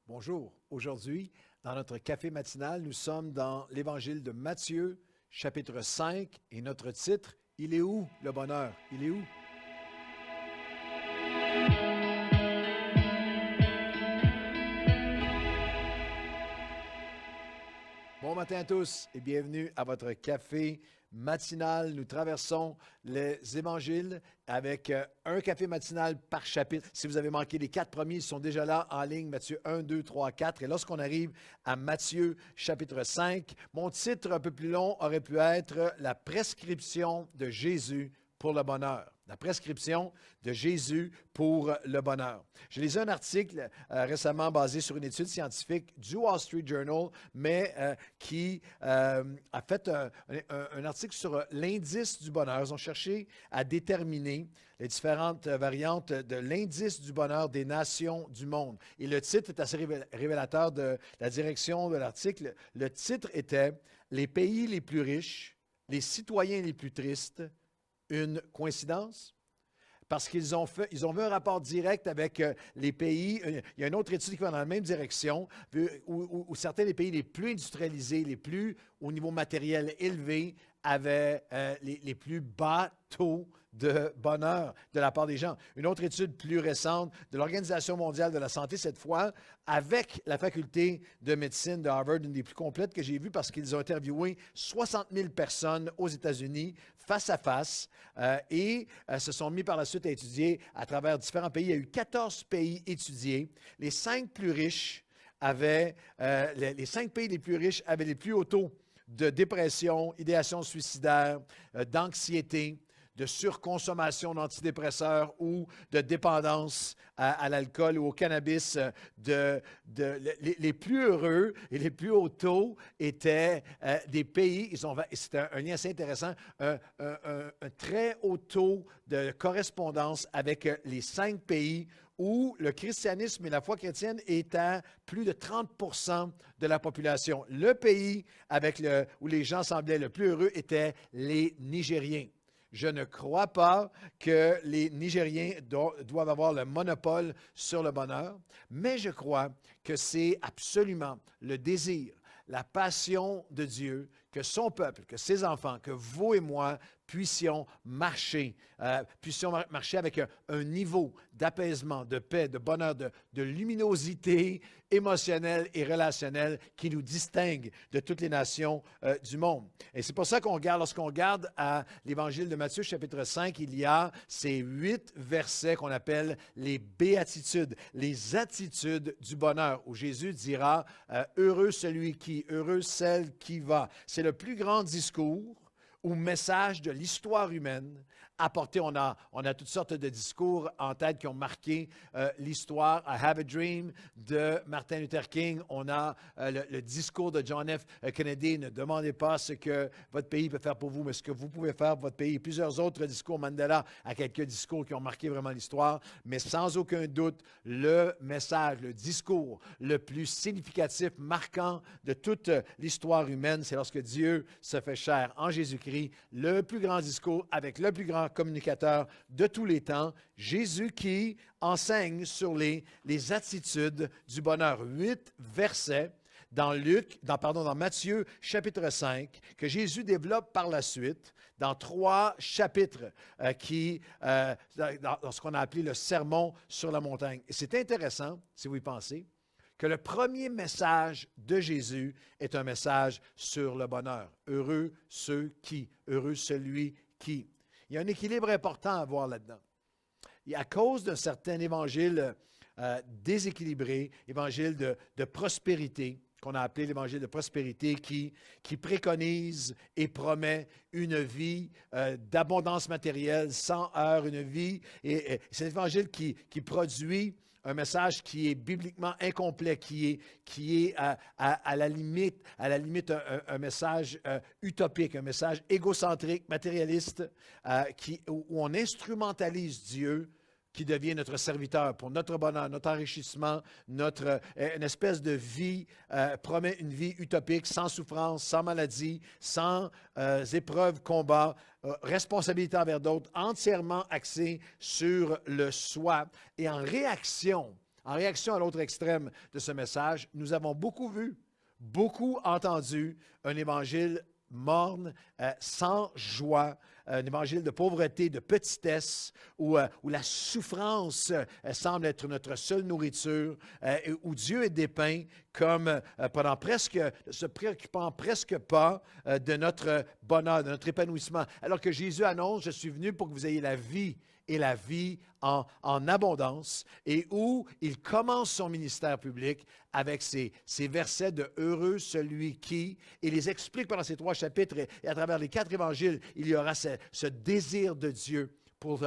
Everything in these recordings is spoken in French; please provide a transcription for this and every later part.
Bonjour. Aujourd'hui, dans notre café matinal, nous sommes dans l'Évangile de Matthieu, chapitre 5, et notre titre, Il est où le bonheur? Il est où? Bon matin à tous et bienvenue à votre café matinal. Nous traversons les évangiles avec un café matinal par chapitre. Si vous avez manqué les 4 premiers, ils sont déjà là en ligne, Matthieu 1, 2, 3, 4. Et lorsqu'on arrive à Matthieu chapitre 5, mon titre un peu plus long aurait pu être La prescription de Jésus pour le bonheur. La prescription de Jésus pour le bonheur. J'ai lisé un article récemment basé sur une étude scientifique du Wall Street Journal, mais qui a fait un article sur l'indice du bonheur. Ils ont cherché à déterminer les différentes variantes de l'indice du bonheur des nations du monde. Et le titre est assez révélateur de la direction de l'article. Le titre était « Les pays les plus riches, les citoyens les plus tristes ». Une coïncidence? Parce qu'ils ont vu un rapport direct avec les pays. Il y a une autre étude qui va dans la même direction, où certains des pays les plus industrialisés, les plus au niveau matériel élevé, avaient les plus bas taux de bonheur de la part des gens. Une autre étude plus récente de l'Organisation mondiale de la santé, cette fois, avec la faculté de médecine de Harvard, une des plus complètes que j'ai vues parce qu'ils ont interviewé 60 000 personnes aux États-Unis face à face et se sont mis par la suite à étudier à travers différents pays. Il y a eu 14 pays étudiés. Les 5 plus riches avaient, les 5 pays les plus riches avaient les plus hauts taux de dépression, idéation suicidaire, d'anxiété, de surconsommation d'antidépresseurs ou de dépendance à l'alcool ou au cannabis. Les plus heureux et les plus hauts taux étaient des pays, c'est un lien assez intéressant, un très haut taux de correspondance avec les 5 pays où le christianisme et la foi chrétienne est à plus de 30 de la population. Le pays où les gens semblaient le plus heureux étaient les Nigériens. Je ne crois pas que les Nigériens doivent avoir le monopole sur le bonheur, mais je crois que c'est absolument le désir, la passion de Dieu que son peuple, que ses enfants, que vous et moi puissions marcher avec un niveau d'apaisement, de paix, de bonheur, de luminosité émotionnelle et relationnelle qui nous distingue de toutes les nations du monde. Et c'est pour ça lorsqu'on regarde à l'Évangile de Matthieu, chapitre 5, il y a ces 8 versets qu'on appelle les béatitudes, les attitudes du bonheur, où Jésus dira « Heureux celui qui, heureux celle qui va ». C'est le plus grand discours ou message de l'histoire humaine apporté. On a toutes sortes de discours en tête qui ont marqué l'histoire. I Have a Dream de Martin Luther King. On a le discours de John F. Kennedy. Ne demandez pas ce que votre pays peut faire pour vous, mais ce que vous pouvez faire pour votre pays. Et plusieurs autres discours. Mandela a quelques discours qui ont marqué vraiment l'histoire. Mais sans aucun doute, le message, le discours le plus significatif, marquant de toute l'histoire humaine, c'est lorsque Dieu se fait chair en Jésus-Christ. Le plus grand discours avec le plus grand communicateur de tous les temps, Jésus qui enseigne sur les attitudes du bonheur. 8 versets dans Matthieu chapitre 5, que Jésus développe par la suite dans 3 chapitres dans ce qu'on a appelé le sermon sur la montagne. Et c'est intéressant, si vous y pensez, que le premier message de Jésus est un message sur le bonheur. Heureux ceux qui, heureux celui qui. Il y a un équilibre important à voir là-dedans. Et à cause d'un certain évangile déséquilibré, évangile de prospérité, qu'on a appelé l'évangile de prospérité, qui préconise et promet une vie d'abondance matérielle, sans heurts, une vie, et c'est l'évangile qui produit un message qui est bibliquement incomplet, qui est à la limite un message utopique, un message égocentrique, matérialiste, où on instrumentalise Dieu qui devient notre serviteur pour notre bonheur, notre enrichissement, une espèce de vie, promet une vie utopique, sans souffrance, sans maladie, sans épreuves, combats, responsabilité envers d'autres, entièrement axée sur le soi. Et en réaction En réaction à l'autre extrême de ce message, nous avons beaucoup vu, beaucoup entendu un évangile morne, sans joie, un évangile de pauvreté, de petitesse, où la souffrance semble être notre seule nourriture, où Dieu est dépeint comme se préoccupant presque pas de notre bonheur, de notre épanouissement. Alors que Jésus annonce, je suis venu pour que vous ayez la vie et la vie en abondance, et où il commence son ministère public avec ces versets de « Heureux celui qui », et les explique pendant ces 3 chapitres, et à travers les 4 évangiles, il y aura ce désir de Dieu pour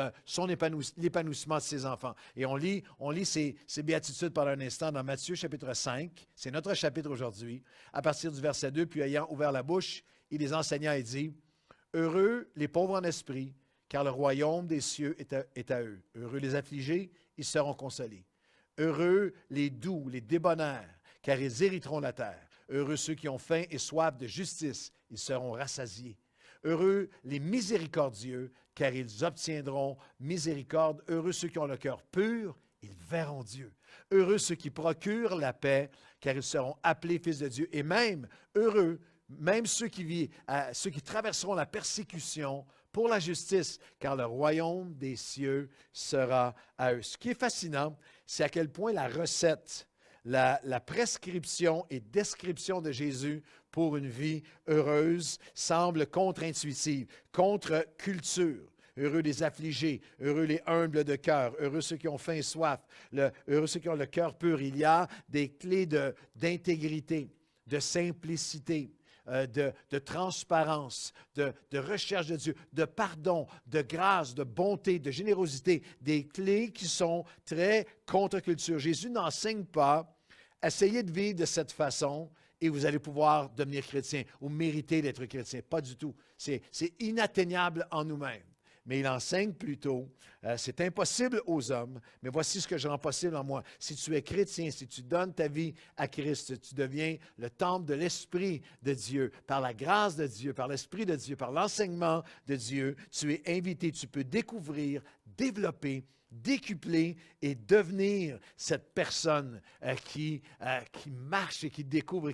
l'épanouissement de ses enfants. Et on lit ces béatitudes pendant un instant dans Matthieu chapitre 5, c'est notre chapitre aujourd'hui, à partir du verset 2, « Puis ayant ouvert la bouche, il les enseigna et dit, « Heureux les pauvres en esprit, car le royaume des cieux est à eux. Heureux les affligés, ils seront consolés. Heureux les doux, les débonnaires, car ils hériteront la terre. Heureux ceux qui ont faim et soif de justice, ils seront rassasiés. Heureux les miséricordieux, car ils obtiendront miséricorde. Heureux ceux qui ont le cœur pur, ils verront Dieu. Heureux ceux qui procurent la paix, car ils seront appelés fils de Dieu. Et même heureux, même ceux qui traverseront la persécution pour la justice, car le royaume des cieux sera à eux. Ce qui est fascinant, c'est à quel point la recette, la prescription et description de Jésus pour une vie heureuse semble contre-intuitive, contre-culture. Heureux les affligés, heureux les humbles de cœur, heureux ceux qui ont faim et soif, heureux ceux qui ont le cœur pur. Il y a des clés d'intégrité, de simplicité, de transparence, de recherche de Dieu, de pardon, de grâce, de bonté, de générosité, des clés qui sont très contre-culture. Jésus n'enseigne pas, essayez de vivre de cette façon et vous allez pouvoir devenir chrétien ou mériter d'être chrétien. Pas du tout. C'est inatteignable en nous-mêmes. Mais il enseigne plutôt, c'est impossible aux hommes, mais voici ce que je rends possible en moi. Si tu es chrétien, si tu donnes ta vie à Christ, tu deviens le temple de l'Esprit de Dieu, par la grâce de Dieu, par l'Esprit de Dieu, par l'enseignement de Dieu, tu es invité, tu peux découvrir, développer, décupler et devenir cette personne qui marche et qui découvre et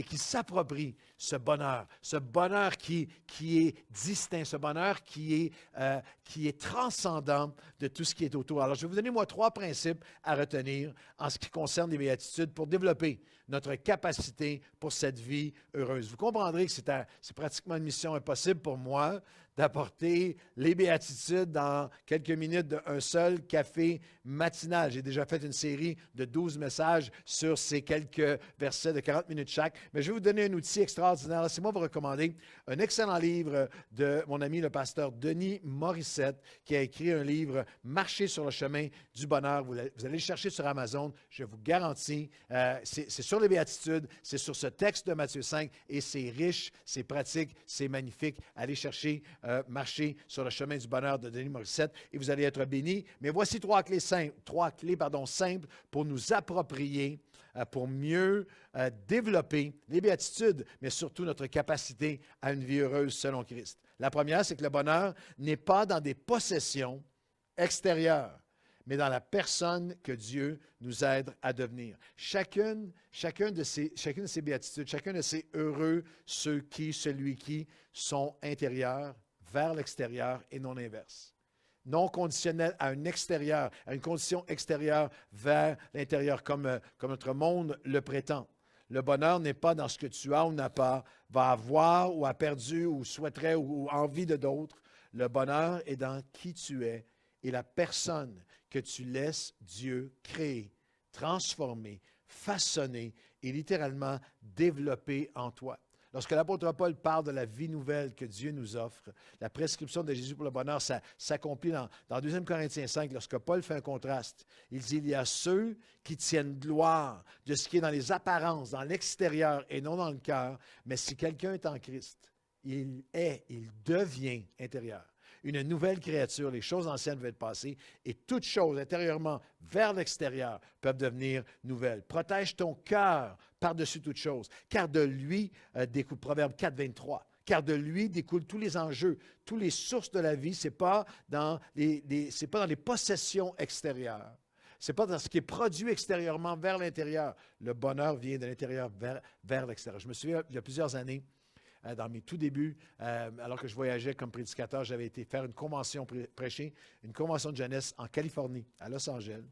qui s'approprie ce bonheur qui est distinct, ce bonheur qui est transcendant de tout ce qui est autour. Alors, je vais vous donner, moi, 3 principes à retenir en ce qui concerne les béatitudes pour développer notre capacité pour cette vie heureuse. Vous comprendrez que c'est pratiquement une mission impossible pour moi d'apporter les béatitudes dans quelques minutes d'un seul café matinal. J'ai déjà fait une série de 12 messages sur ces quelques versets de 40 minutes chaque, mais je vais vous donner un outil extraordinaire. Laissez-moi vous recommander un excellent livre de mon ami le pasteur Denis Morissette, qui a écrit un livre « Marcher sur le chemin du bonheur ». Vous allez le chercher sur Amazon, je vous garantis. C'est sur les béatitudes, c'est sur ce texte de Matthieu 5, et c'est riche, c'est pratique, c'est magnifique. Allez chercher Marcher sur le chemin du bonheur de Denis Morissette et vous allez être bénis. Mais voici 3 clés simples pour nous approprier, pour mieux développer les béatitudes, mais surtout notre capacité à une vie heureuse selon Christ. La première, c'est que le bonheur n'est pas dans des possessions extérieures, mais dans la personne que Dieu nous aide à devenir. Chacune de ces béatitudes, chacun de ces heureux, celui qui sont intérieurs vers l'extérieur et non inverse. Non conditionnel à un extérieur, à une condition extérieure vers l'intérieur, comme notre monde le prétend. Le bonheur n'est pas dans ce que tu as ou n'as pas, va avoir ou a perdu ou souhaiterait ou envie de d'autres. Le bonheur est dans qui tu es et la personne que tu laisses Dieu créer, transformer, façonner et littéralement développer en toi. Lorsque l'apôtre Paul parle de la vie nouvelle que Dieu nous offre, la prescription de Jésus pour le bonheur, ça s'accomplit dans 2 Corinthiens 5, lorsque Paul fait un contraste. Il dit, il y a ceux qui tiennent gloire de ce qui est dans les apparences, dans l'extérieur et non dans le cœur, mais si quelqu'un est en Christ, il devient intérieur. Une nouvelle créature, les choses anciennes vont être passées et toutes choses intérieurement vers l'extérieur peuvent devenir nouvelles. Protège ton cœur par-dessus toutes choses, car de lui découle, Proverbe 4, 23, car de lui découlent tous les enjeux, toutes les sources de la vie. Ce n'est pas dans les possessions extérieures. C'est pas dans ce qui est produit extérieurement vers l'intérieur. Le bonheur vient de l'intérieur vers l'extérieur. Je me souviens, il y a plusieurs années, dans mes tout débuts, alors que je voyageais comme prédicateur, j'avais été faire une convention, prêcher une convention de jeunesse en Californie, à Los Angeles.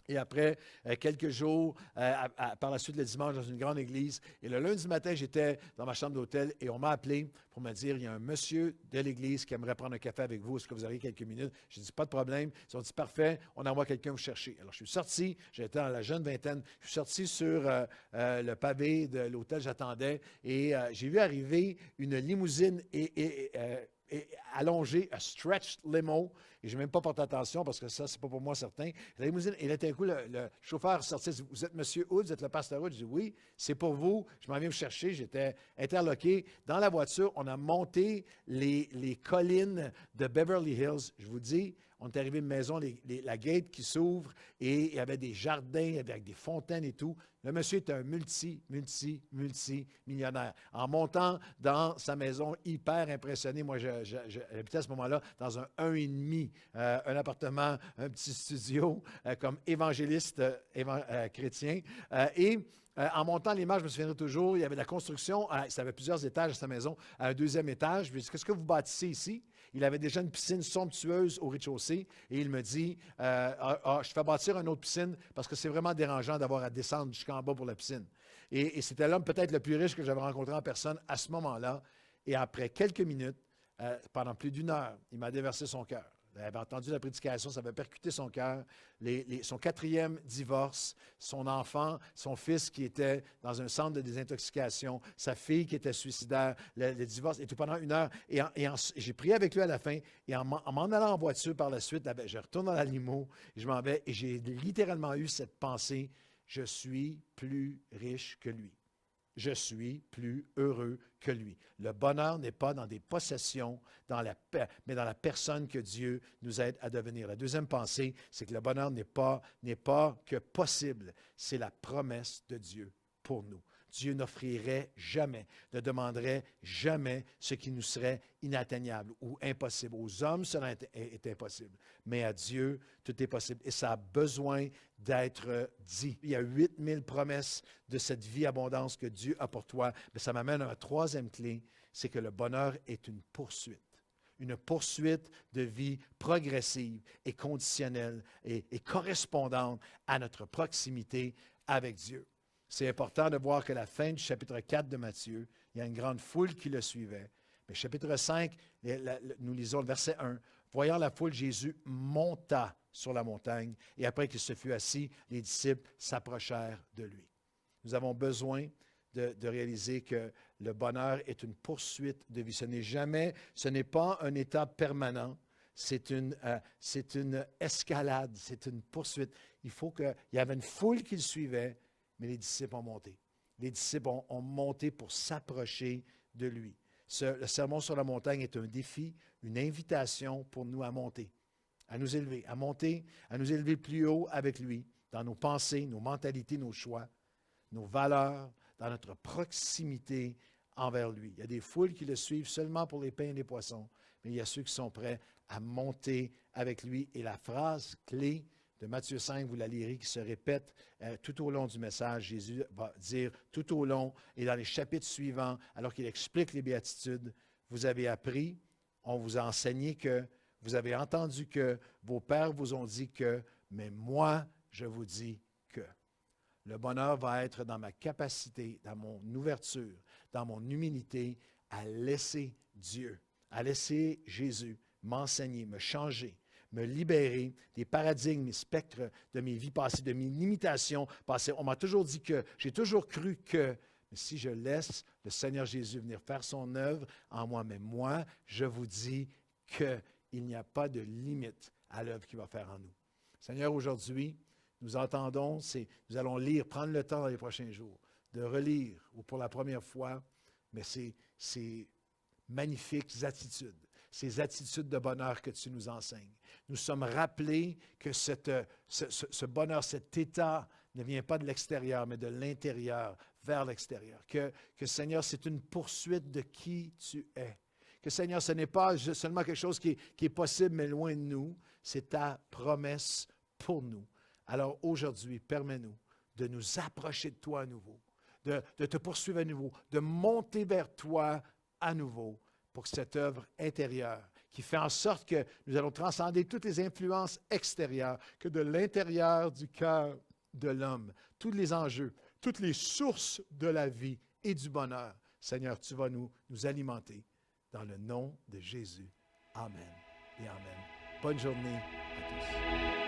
Et après quelques jours, par la suite le dimanche, dans une grande église. Et le lundi matin, j'étais dans ma chambre d'hôtel et on m'a appelé pour me dire, il y a un monsieur de l'église qui aimerait prendre un café avec vous. Est-ce que vous auriez quelques minutes? J'ai dit, pas de problème. Ils ont dit, parfait, on envoie quelqu'un vous chercher. Alors, je suis sorti, j'étais dans la jeune vingtaine, je suis sorti sur le pavé de l'hôtel, j'attendais et j'ai vu arriver une limousine et allongée, un stretched limo. Et je n'ai même pas porté attention parce que ça, c'est pas pour moi certain. La limousine, et là, d'un coup, le chauffeur sortait, dit, vous êtes M. Hood, vous êtes le pasteur Hood? Je dis, oui, c'est pour vous. Je m'en viens vous chercher. J'étais interloqué. Dans la voiture, on a monté les collines de Beverly Hills. Je vous dis, on est arrivé à une maison, la gate qui s'ouvre et il y avait des jardins avec des fontaines et tout. Le monsieur est un multi-millionnaire. En montant dans sa maison, hyper impressionné. Moi, j'habitais à ce moment-là dans un 1,5, un appartement, un petit studio, comme évangéliste chrétien. En montant les marches, je me souviendrai toujours, il y avait de la construction, ça avait plusieurs étages à sa maison, à un deuxième étage. Je lui ai dit, qu'est-ce que vous bâtissez ici? Il avait déjà une piscine somptueuse au rez-de-chaussée et il me dit, je fais bâtir une autre piscine parce que c'est vraiment dérangeant d'avoir à descendre jusqu'en bas pour la piscine. Et c'était l'homme peut-être le plus riche que j'avais rencontré en personne à ce moment-là. Et après quelques minutes, pendant plus d'une heure, il m'a déversé son cœur. Il avait entendu la prédication, ça avait percuté son cœur. Son 4e divorce, son enfant, son fils qui était dans un centre de désintoxication, sa fille qui était suicidaire, le divorce, et tout pendant une heure. Et j'ai prié avec lui à la fin, et en m'en allant en voiture par la suite, je retourne dans la limo, et je m'en vais, et j'ai littéralement eu cette pensée, je suis plus riche que lui. Je suis plus heureux que lui. Le bonheur n'est pas dans des possessions, mais dans la personne que Dieu nous aide à devenir. La deuxième pensée, c'est que le bonheur n'est pas que possible, c'est la promesse de Dieu pour nous. Dieu n'offrirait jamais, ne demanderait jamais ce qui nous serait inatteignable ou impossible. Aux hommes, cela est impossible, mais à Dieu, tout est possible. Et ça a besoin d'être dit. Il y a 8000 promesses de cette vie abondance que Dieu a pour toi. Mais ça m'amène à ma troisième clé, c'est que le bonheur est une poursuite. Une poursuite de vie progressive et conditionnelle et correspondante à notre proximité avec Dieu. C'est important de voir que la fin du chapitre 4 de Matthieu, il y a une grande foule qui le suivait. Mais chapitre 5, nous lisons le verset 1. Voyant la foule, Jésus monta sur la montagne et après qu'il se fut assis, les disciples s'approchèrent de lui. Nous avons besoin de réaliser que le bonheur est une poursuite de vie. Ce n'est pas un état permanent. C'est une escalade, c'est une poursuite. Il y avait une foule qui le suivait, mais les disciples ont monté. Les disciples ont monté pour s'approcher de lui. Le sermon sur la montagne est un défi, une invitation pour nous à monter, à nous élever, à monter, à nous élever plus haut avec lui, dans nos pensées, nos mentalités, nos choix, nos valeurs, dans notre proximité envers lui. Il y a des foules qui le suivent seulement pour les pains et les poissons, mais il y a ceux qui sont prêts à monter avec lui. Et la phrase clé de Matthieu 5, vous la lirez, qui se répète tout au long du message. Jésus va dire tout au long et dans les chapitres suivants, alors qu'il explique les béatitudes, vous avez appris, on vous a enseigné que, vous avez entendu que, vos pères vous ont dit que, mais moi, je vous dis que. Le bonheur va être dans ma capacité, dans mon ouverture, dans mon humilité, à laisser Dieu, à laisser Jésus m'enseigner, me changer, me libérer des paradigmes, des spectres de mes vies passées, de mes limitations passées. On m'a toujours dit que, j'ai toujours cru que, mais si je laisse le Seigneur Jésus venir faire son œuvre en moi, mais moi, je vous dis qu'il n'y a pas de limite à l'œuvre qu'il va faire en nous. Seigneur, aujourd'hui, nous entendons, nous allons lire, prendre le temps dans les prochains jours, de relire, ou pour la première fois, mais ces magnifiques attitudes, ces attitudes de bonheur que tu nous enseignes. Nous sommes rappelés que ce bonheur, cet état ne vient pas de l'extérieur, mais de l'intérieur vers l'extérieur. Que Seigneur, c'est une poursuite de qui tu es. Que Seigneur, ce n'est pas seulement quelque chose qui est possible, mais loin de nous. C'est ta promesse pour nous. Alors aujourd'hui, permets-nous de nous approcher de toi à nouveau, de te poursuivre à nouveau, de monter vers toi à nouveau pour que cette œuvre intérieure qui fait en sorte que nous allons transcender toutes les influences extérieures, que de l'intérieur du cœur de l'homme, tous les enjeux, toutes les sources de la vie et du bonheur, Seigneur, tu vas nous alimenter dans le nom de Jésus. Amen et amen. Bonne journée à tous.